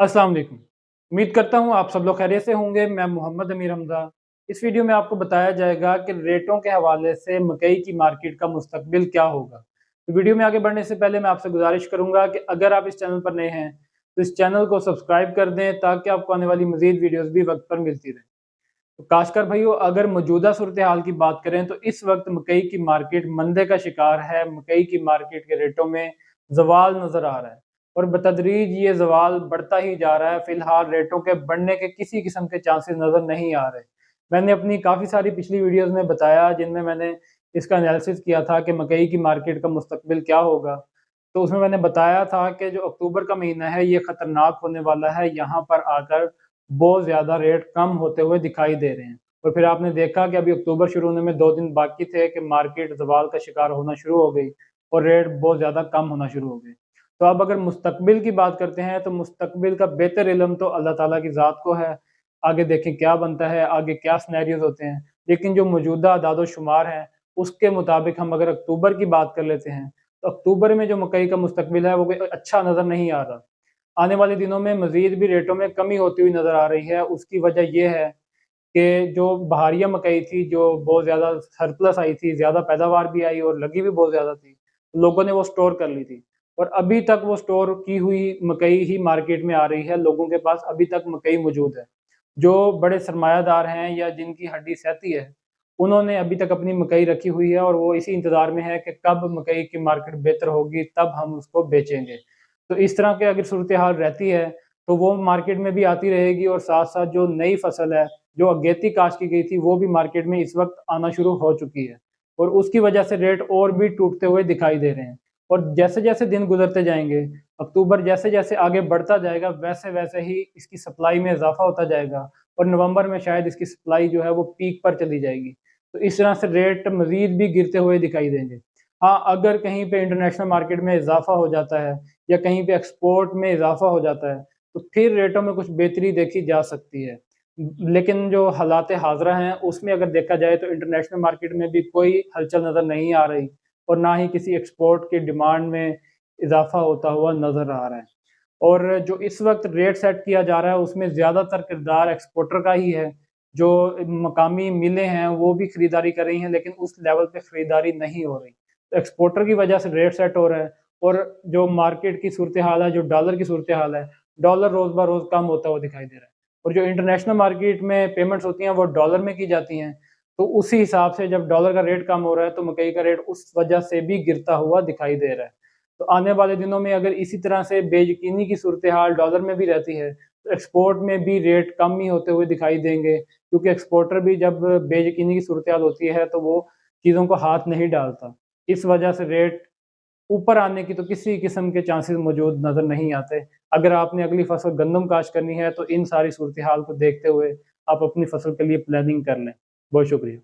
अस्सलाम वालेकुम। उम्मीद करता हूँ आप सब लोग खैरियत से होंगे। मैं मोहम्मद अमीर हमज़ा। इस वीडियो में आपको बताया जाएगा कि रेटों के हवाले से मकई की मार्केट का मुस्तकबिल क्या होगा। तो वीडियो में आगे बढ़ने से पहले मैं आपसे गुजारिश करूँगा कि अगर आप इस चैनल पर नए हैं तो इस चैनल को सब्सक्राइब कर दें ताकि आपको आने वाली मज़ीद वीडियोज़ भी वक्त पर मिलती रहें। तो काश्तकार भाइयों, अगर मौजूदा सूरत हाल की बात करें तो इस वक्त मकई की मार्केट मंदे का शिकार है। मकई की मार्केट के रेटों में ज़वाल नज़र आ रहा है और बतदरीज ये ज़वाल बढ़ता ही जा रहा है। फ़िलहाल रेटों के बढ़ने के किसी किस्म के चांसेस नज़र नहीं आ रहे। मैंने अपनी काफ़ी सारी पिछली वीडियोज़ में बताया जिनमें मैंने इसका एनालिसिस किया था कि मकई की मार्केट का मुस्तकबिल क्या होगा। तो उसमें मैंने बताया था कि जो अक्टूबर का महीना है ये ख़तरनाक होने वाला है। यहाँ पर आकर बहुत ज़्यादा रेट कम होते हुए दिखाई दे रहे हैं। और फिर आपने देखा कि अभी अक्टूबर शुरू होने में 2 दिन बाकी थे कि मार्केट ज़वाल का शिकार होना शुरू हो गई और रेट बहुत ज़्यादा कम होना शुरू हो गए। तो अब अगर मुस्तकबिल की बात करते हैं तो मुस्तकबिल का बेहतर इल्म तो अल्लाह ताला की ज़ात को है। आगे देखें क्या बनता है, आगे क्या सिनेरियोज़ होते हैं। लेकिन जो मौजूदा अदाद-ओ-शुमार हैं, उसके मुताबिक हम अगर अक्टूबर की बात कर लेते हैं, तो अक्टूबर में जो मकई का मुस्तकबिल है वो कोई अच्छा नज़र नहीं आ रहा। आने वाले दिनों में मज़ीद भी रेटों में कमी होती हुई नज़र आ रही है। उसकी वजह ये है कि जो बहारिया मकई थी, जो बहुत ज़्यादा सरप्लस आई थी, ज़्यादा पैदावार भी आई और लगी भी बहुत ज़्यादा थी, लोगों ने वो स्टोर कर ली थी और अभी तक वो स्टोर की हुई मकई ही मार्केट में आ रही है। लोगों के पास अभी तक मकई मौजूद है। जो बड़े सरमायादार हैं या जिनकी हड्डी सहती है, उन्होंने अभी तक अपनी मकई रखी हुई है और वो इसी इंतज़ार में है कि कब मकई की मार्केट बेहतर होगी, तब हम उसको बेचेंगे। तो इस तरह की अगर सूरत हाल रहती है, तो वो मार्केट में भी आती रहेगी और साथ-साथ जो नई फसल है, जो अगेती काश्त की गई थी, वो भी मार्केट में इस वक़्त आना शुरू हो चुकी है और उसकी वजह से रेट और भी टूटते हुए दिखाई दे रहे हैं। और जैसे-जैसे दिन गुज़रते जाएँगे, अक्टूबर जैसे-जैसे आगे बढ़ता जाएगा, वैसे-वैसे ही इसकी सप्लाई में इज़ाफ़ा होता जाएगा और नवंबर में शायद इसकी सप्लाई जो है वो पीक पर चली जाएगी। तो इस तरह से रेट मज़ीद भी गिरते हुए दिखाई देंगे। हाँ, अगर कहीं पे इंटरनेशनल मार्केट में इज़ाफ़ा हो जाता है या कहीं पे एक्सपोर्ट में इज़ाफ़ा हो जाता है, तो फिर रेटों में कुछ बेहतरी देखी जा सकती है। लेकिन जो हालात हाज़िरा हैं, उसमें अगर देखा जाए तो इंटरनेशनल मार्केट में भी कोई हलचल नज़र नहीं आ रही और ना ही किसी एक्सपोर्ट की डिमांड में इज़ाफ़ा होता हुआ नज़र आ रहा है। और जो इस वक़्त रेट सेट किया जा रहा है, उसमें ज़्यादातर किरदार एक्सपोर्टर का ही है। जो मकामी मिलें हैं, वो भी खरीदारी कर रही हैं, लेकिन उस लेवल पे खरीदारी नहीं हो रही। तो एक्सपोर्टर की वजह से रेट सेट हो रहा है और जो मार्केट की सूरत-ए-हाल है, जो डॉलर की सूरत-ए-हाल है, डॉलर रोज़-ब-रोज़ कम होता हुआ दिखाई दे रहा है। और जो इंटरनेशनल मार्केट में पेमेंट्स होती हैं, वो डॉलर में की जाती हैं। तो उसी हिसाब से जब डॉलर का रेट कम हो रहा है, तो मकई का रेट उस वजह से भी गिरता हुआ दिखाई दे रहा है। तो आने वाले दिनों में अगर इसी तरह से बेयकीनी की सूरत-ए-हाल डॉलर में भी रहती है, तो एक्सपोर्ट में भी रेट कम ही होते हुए दिखाई देंगे, क्योंकि एक्सपोर्टर भी जब बेयकीनी की सूरत-ए-हाल होती है, तो वो चीज़ों को हाथ नहीं डालता। इस वजह से रेट ऊपर आने की तो किसी किस्म के चांसेस मौजूद नज़र नहीं आते। अगर आपने अगली फसल गंदम काश्त करनी है, तो इन सारी सूरत-ए-हाल को देखते हुए आप अपनी फसल के लिए प्लानिंग कर लें। बहुत शुक्रिया।